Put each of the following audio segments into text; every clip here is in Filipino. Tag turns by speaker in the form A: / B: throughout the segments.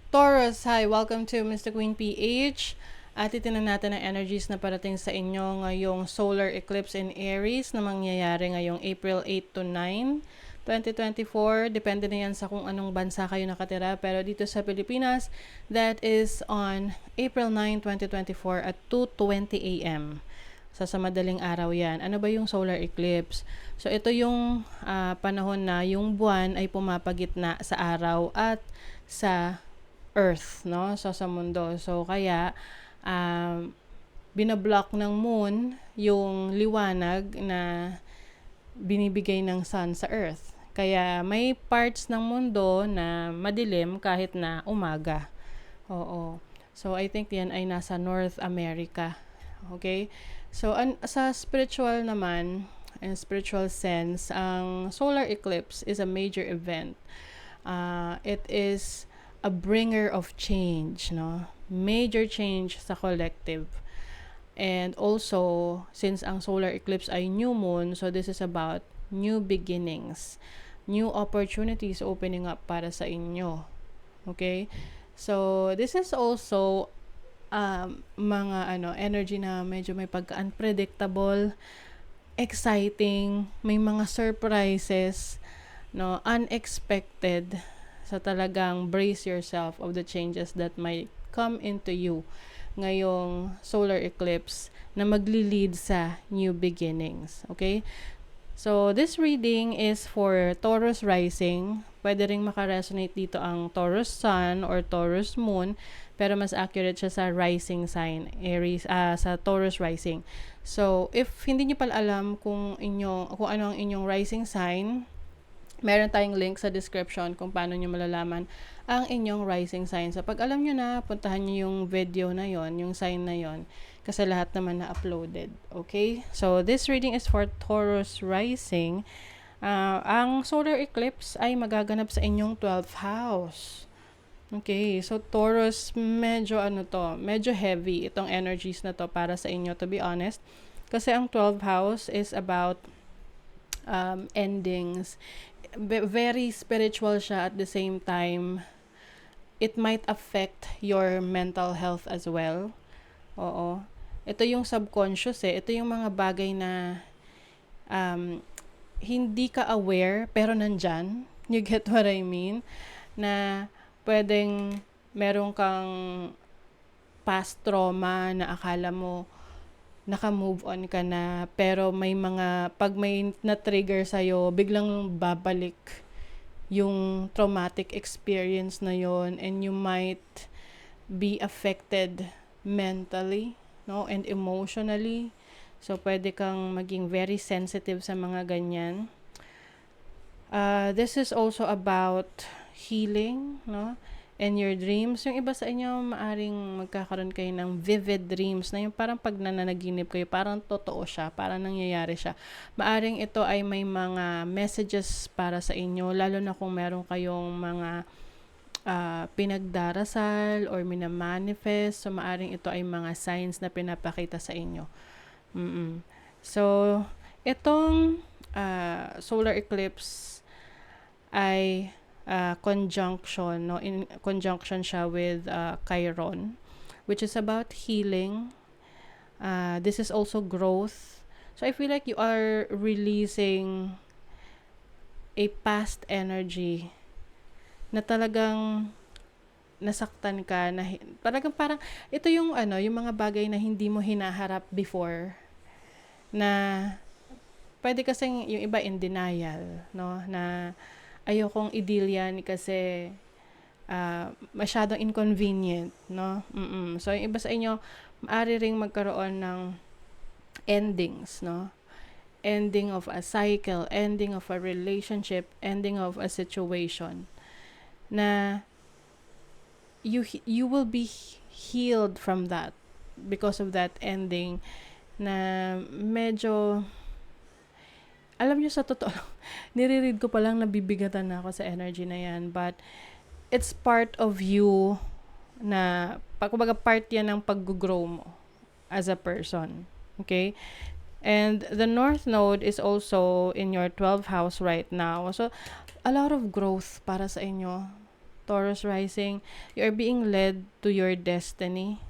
A: Taurus, hi! Welcome to Mr. Queen PH. At itinan natin ang energies na parating sa inyo ngayong solar eclipse in Aries na mangyayari ngayong April 8 to 9, 2024. Depende na yan sa kung anong bansa kayo nakatira. Pero dito sa Pilipinas, that is on April 9, 2024 at 2:20 a.m. Sa madaling araw yan. Ano ba yung solar eclipse? So ito yung panahon na yung buwan ay pumapagitna sa araw at sa Earth, no? So sa mundo. So kaya binablock ng moon yung liwanag na binibigay ng sun sa Earth. Kaya may parts ng mundo na madilim kahit na umaga. Oo. So I think yan ay nasa North America. Okay? So sa spiritual naman, in spiritual sense, ang solar eclipse is a major event. It is a bringer of change, no? Major change sa collective. And also, since ang solar eclipse ay new moon, so this is about new beginnings, new opportunities opening up para sa inyo. Okay? So, this is also mga energy na medyo may pagka-unpredictable, exciting, may mga surprises, no, unexpected. So talagang brace yourself of the changes that might come into you ngayong solar eclipse na magli-lead sa new beginnings. Okay? So this reading is for Taurus rising. Pwede ring makaresonate dito ang Taurus sun or Taurus moon, pero mas accurate siya sa rising sign, Aries, sa Taurus rising. So if hindi niyo pa alam kung ano ang inyong rising sign, meron tayong link sa description kung paano nyo malalaman ang inyong rising sign. So, pag alam nyo na, puntahan nyo yung video na yon, yung sign na yon, kasi lahat naman na uploaded. Okay? So, this reading is for Taurus rising. Ang solar eclipse ay magaganap sa inyong 12th house. Okay, so Taurus, medyo medyo heavy itong energies na to para sa inyo, to be honest. Kasi ang 12th house is about endings. Very spiritual siya at the same time. It might affect your mental health as well. Oo. Ito yung subconscious Ito yung mga bagay na hindi ka aware pero nandyan. You get what I mean? Na pwedeng meron kang past trauma na akala mo naka-move on ka na, pero pag may na-trigger sa'yo, biglang babalik yung traumatic experience na yon, and you might be affected mentally, no, and emotionally. So, pwede kang maging very sensitive sa mga ganyan. This is also about healing, no, and your dreams. Yung iba sa inyo, maaring magkakaroon kayo ng vivid dreams na yung parang pag nananaginip kayo, parang totoo siya, parang nangyayari siya. Maaring ito ay may mga messages para sa inyo, lalo na kung meron kayong mga pinagdarasal or minamanifest. So, maaring ito ay mga signs na pinapakita sa inyo. So, itong solar eclipse ay conjunction, no? In conjunction siya with Chiron, which is about healing. This is also growth. So I feel like you are releasing a past energy na talagang nasaktan ka, na parang ito yung yung mga bagay na hindi mo hinaharap before, na pwede kasing yung iba in denial, no, na ayokong i-deal yan kasi masyadong inconvenient, no? So, yung iba sa inyo, maaari ring magkaroon ng endings, no? Ending of a cycle, ending of a relationship, ending of a situation, na you will be healed from that because of that ending, na medyo, alam nyo, sa totoo, nire-read ko pa lang, nabibigatan na ako sa energy na yan. But, it's part of you na, kumbaga part yan ng pag-grow mo as a person. Okay? And the North Node is also in your 12th house right now. So, a lot of growth para sa inyo. Taurus rising, you are being led to your destiny.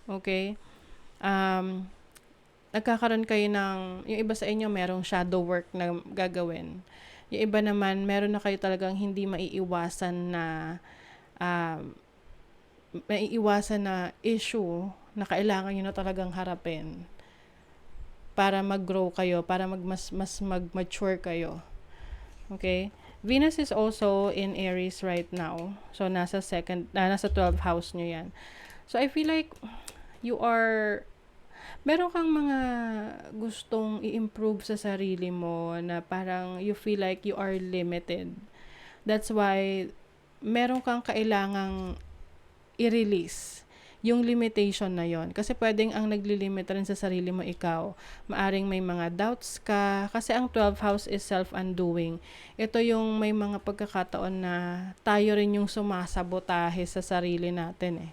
A: Okay? Nagkakaroon kayo ng, yung iba sa inyo merong shadow work na gagawin. Yung iba naman, meron na kayo talagang hindi maiiwasan na issue na kailangan nyo na talagang harapin para mag-grow kayo, para mas mag-mature kayo. Okay? Venus is also in Aries right now. So, nasa 12th house nyo yan. So, I feel like meron kang mga gustong i-improve sa sarili mo na parang you feel like you are limited. That's why, meron kang kailangang i-release yung limitation na yon. Kasi pwedeng ang naglilimit rin sa sarili mo ikaw. Maaring may mga doubts ka. Kasi ang 12th house is self-undoing. Ito yung may mga pagkakataon na tayo rin yung sumasabotahe sa sarili natin eh.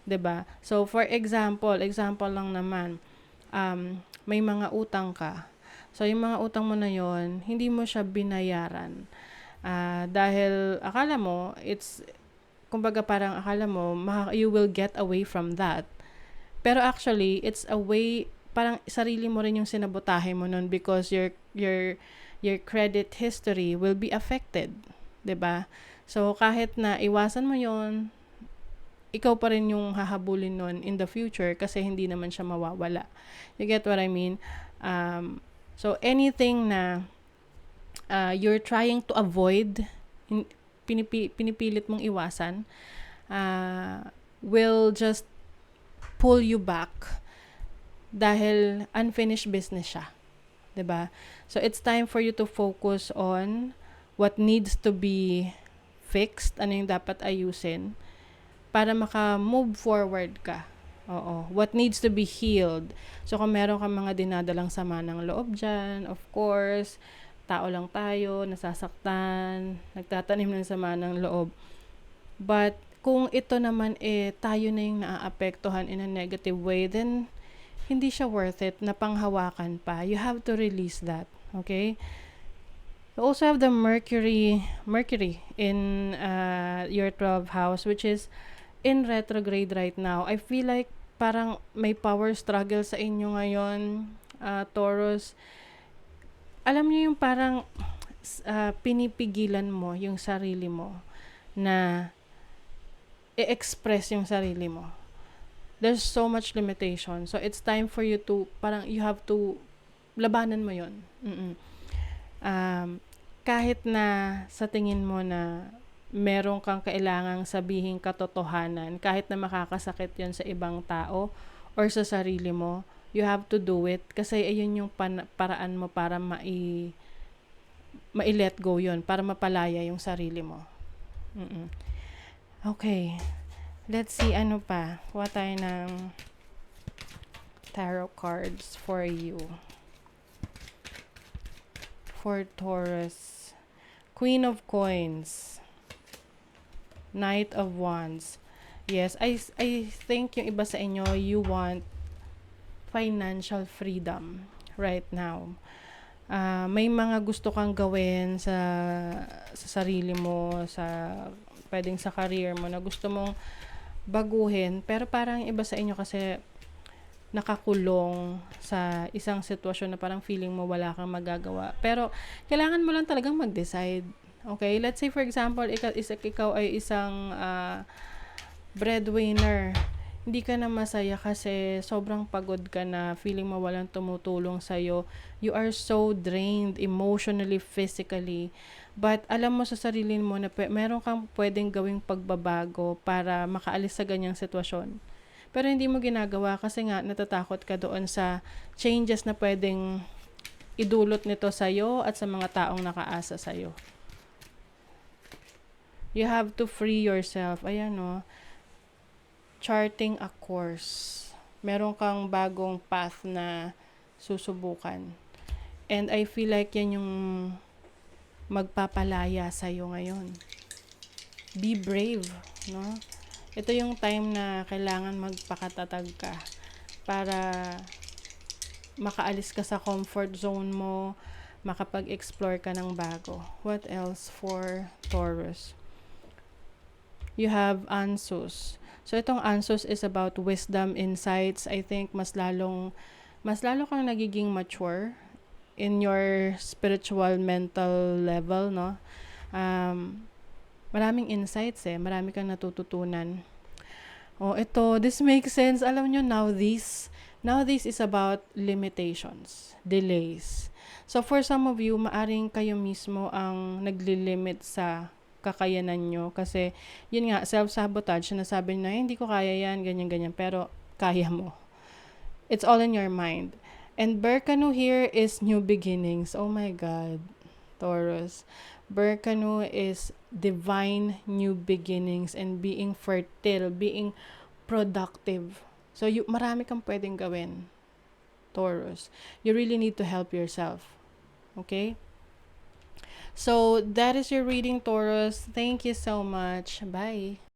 A: 'Di ba? So, for example lang naman, may mga utang ka. So, yung mga utang mo na yon, hindi mo siya binayaran. Dahil kumbaga parang akala mo, you will get away from that. Pero actually, it's a way, parang sarili mo rin yung sinabotahe mo nun because your credit history will be affected. 'Di ba? So, kahit na iwasan mo yon, ikaw pa rin yung hahabulin nun in the future kasi hindi naman siya mawawala. You get what I mean? So, anything na you're trying to avoid, pinipilit mong iwasan, will just pull you back dahil unfinished business siya. 'Di ba? So, it's time for you to focus on what needs to be fixed, ano yung dapat ayusin, para maka-move forward ka. Oo. What needs to be healed. So, kung meron kang mga dinadalang sama ng loob dyan, of course, tao lang tayo, nasasaktan, nagtatanim ng sama ng loob. But, kung ito naman tayo na yung naaapektuhan in a negative way, then, hindi siya worth it na panghawakan pa. You have to release that. Okay? You also have the Mercury in your 12th house, which is in retrograde right now. I feel like parang may power struggle sa inyo ngayon, Taurus. Alam niyo yung parang pinipigilan mo yung sarili mo na i-express yung sarili mo. There's so much limitation. So, it's time for you to, parang you have to, labanan mo yun. Kahit na sa tingin mo na meron kang kailangang sabihin katotohanan, kahit na makakasakit yon sa ibang tao or sa sarili mo, you have to do it kasi ayun yung paraan mo para ma-let go yon, para mapalaya yung sarili mo. Okay. Let's see, ano pa? Kuha tayo ng tarot cards for you. For Taurus. Queen of Coins. Knight of Wands. Yes, I think yung iba sa inyo, you want financial freedom right now. May mga gusto kang gawin sa sarili mo, pwedeng sa career mo na gusto mong baguhin, pero parang iba sa inyo kasi nakakulong sa isang sitwasyon na parang feeling mo wala kang magagawa. Pero kailangan mo lang talagang mag-decide. Okay? Let's say for example, ikaw ay isang breadwinner. Hindi ka na masaya kasi sobrang pagod ka na, feeling mo walang tumutulong sa'yo. You are so drained emotionally, physically. But alam mo sa sarili mo na meron kang pwedeng gawing pagbabago para makaalis sa ganyang sitwasyon. Pero hindi mo ginagawa kasi nga natatakot ka doon sa changes na pwedeng idulot nito sa'yo at sa mga taong nakaasa sa'yo. You have to free yourself. Ayan o. Charting a course. Meron kang bagong path na susubukan. And I feel like yan yung magpapalaya sa'yo ngayon. Be brave, no? Ito yung time na kailangan magpakatatag ka para makaalis ka sa comfort zone mo, makapag-explore ka ng bago. What else for Taurus? you have Ansus. So itong Ansus is about wisdom, insights. I think mas lalo kang nagiging mature in your spiritual mental level, no? Um, Maraming insights marami kang natututunan. Oh, ito, this makes sense. Alam nyo, now this is about limitations, delays. So for some of you, maaring kayo mismo ang naglilimit sa kakayanan nyo. Kasi, yun nga, self-sabotage, sinasabi na, hindi ko kaya yan, ganyan-ganyan. Pero, kaya mo. It's all in your mind. And Berkanu here is new beginnings. Oh my God, Taurus. Berkanu is divine new beginnings and being fertile, being productive. So, marami kang pwedeng gawin, Taurus. You really need to help yourself. Okay? So, that is your reading, Taurus. Thank you so much. Bye.